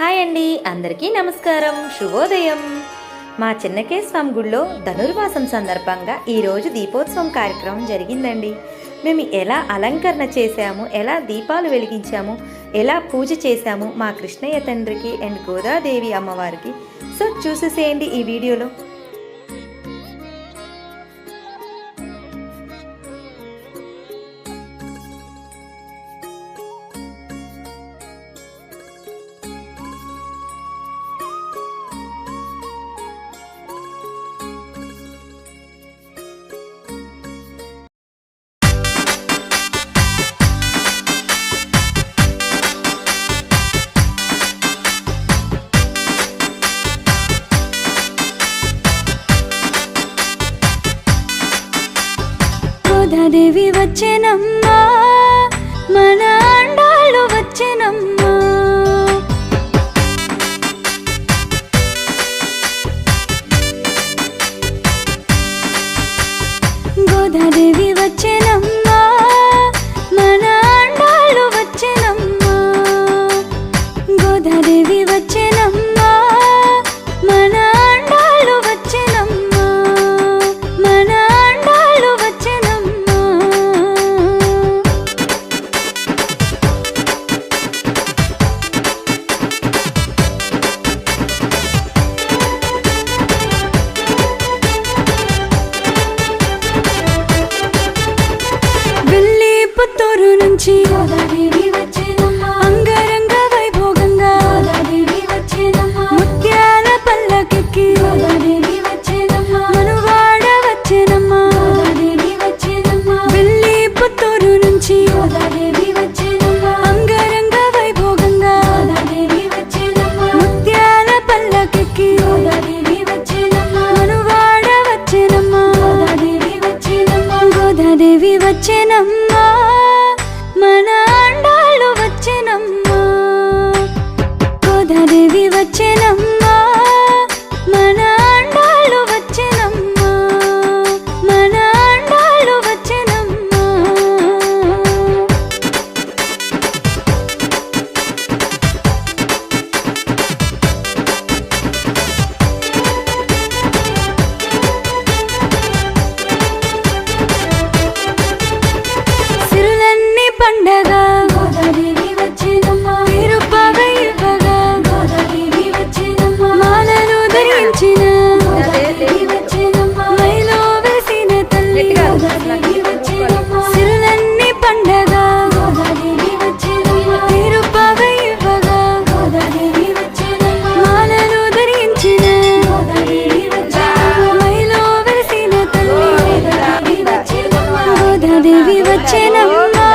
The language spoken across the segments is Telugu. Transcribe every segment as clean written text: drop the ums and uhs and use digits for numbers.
హాయ్ అండి, అందరికీ నమస్కారం, శుభోదయం. మా చిన్నకేశవం గుడిలో ధనుర్మాసం సందర్భంగా ఈరోజు దీపోత్సవం కార్యక్రమం జరిగిందండి. మేము ఎలా అలంకరణ చేశాము, ఎలా దీపాలు వెలిగించాము, ఎలా పూజ చేశాము మా కృష్ణయ్య తండ్రికి అండ్ గోదాదేవి అమ్మవారికి. సో చూసేసేయండి ఈ వీడియోలో. గోదాదేవి వచ్చేనమ్మా, మన అండాళ్ళు వచ్చేనమ్మా. గోదాదేవి వచ్చేనమ్మా, మన అండాళ్ళు వచ్చేనమ్మా. గోదాదేవి వచ్చేనమ్మా, మన అండాళ్ళు వచ్చేనమ్మా. మన అండాళ్ళు వచ్చేనమ్మా. వెళ్ళి పుత్తూరు నుంచి గోదాదేవి వచ్చేనమ్మా, అంగరంగ వైభోగంగా గోదాదేవి వచ్చేనమ్మా. ముత్యాల పల్లకెక్కి గోదాదేవి వచ్చేనమ్మా, మనువాడ వచ్చేనమ్మా. గోదాదేవి వచ్చేనమ్మా. వెళ్ళి పుత్తూరు నుంచి గోదాదేవి వచ్చేనమ్మా, అంగరంగ వైభోగంగా గోదాదేవి వచ్చేనమ్మా. ముత్యాల పల్లకెక్కి గోదాదేవి వచ్చేనమ్మా, మనువాడ వచ్చేనమ్మా. గోదాదేవి వచ్చేనమ్మా. గోదాదేవి వచ్చేనమ్మా, మన అండాళ్ళు వచ్చేనమ్మా. గోదాదేవి వచ్చేనమ్మా, మన అండాళ్ళు వచ్చేనమ్మా. మన అండాళ్ళు వచ్చేనమ్మా. సిరులన్నీ పండగ గోదాదేవి వచ్చేనమ్మా. తిరుపగై ఇవ్వగా గోదాదేవి వచ్చేనమ్మా. మాలను ధరించిన గోదాదేవి వచ్చేనమ్మా. మైలో వెలిసిన తల్లి గోదాదేవి వచ్చేనమ్మా. సిరులన్నీ పండగ గోదాదేవి వచ్చేనమ్మా. తిరుపగై ఇవ్వగా గోదాదేవి వచ్చేనమ్మా. మాలను ధరించిన గోదాదేవి వచ్చేనమ్మా. మైలో వెలిసిన తల్లి గోదాదేవి వచ్చేనమ్మా. గోదాదేవి వచ్చేనమ్మా,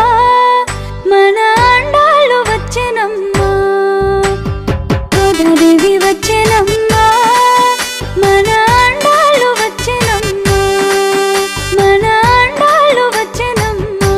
మన అండాళ్ళు వచ్చేనమ్మా. గోదాదేవి వచ్చేనమ్మా, మన అండాళ్ళు వచ్చేనమ్మా. మన అండాళ్ళు వచ్చేనమ్మా.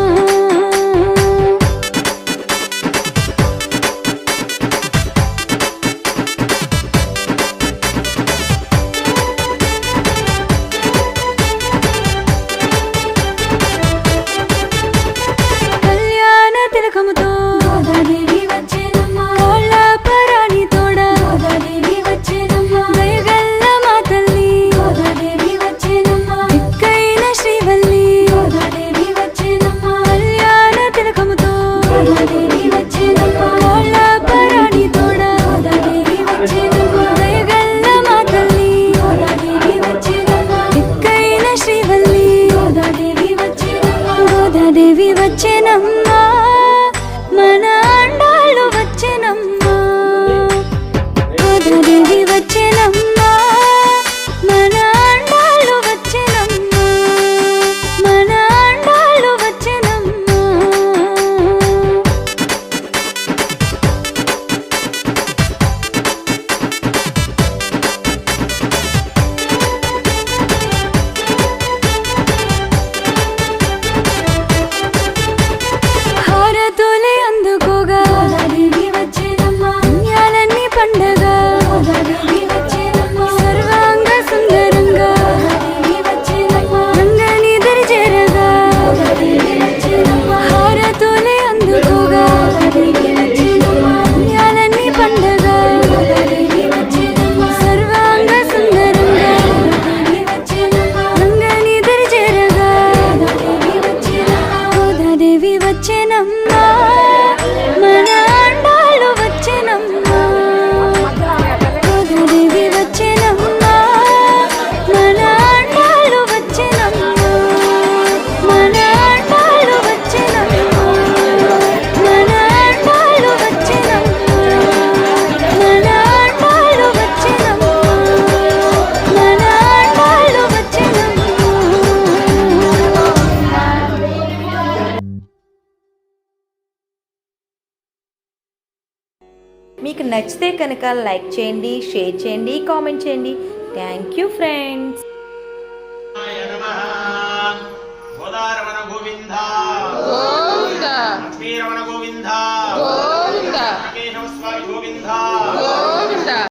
కళ్యాణ తిలకముతో గోదాదేవి వచ్చేనమ్మా. కాళ్ళ పరాణి తోడ గోదాదేవి వచ్చేనమ్మా. దయగల్ల మా తల్లి గోదాదేవి వచ్చేనమ్మా. దిక్కైన శ్రీవల్లి గోదాదేవి వచ్చేనమ్మా. కళ్యాణ తిలకముతో గోదాదేవి వచ్చేనమ్మా. కాళ్ళ పరాణి తోడ గోదాదేవి వచ్చేనమ్మా. దయగల్ల మా తల్లి గోదాదేవి వచ్చేనమ్మా. దిక్కైన శ్రీవల్లి గోదాదేవి వచ్చేనమ్మా. గోదాదేవి వచ్చేనమ్మా, మన అండాళ్ళు వచ్చేనమ్మా. గోదాదేవి వచ్చేనమ్మా, మన అండాళ్ళు వచ్చేనమ్మా. మన అండాళ్ళు వచ్చేనమ్మా. హారతులే అందుకోగా గోదాదేవి వచ్చేనమ్మా. పుణ్యాలన్నీ పండగ నచ్చితే కనుక లైక్ చేయండి, షేర్ చేయండి, కామెంట్ చేయండి. Thank you friends.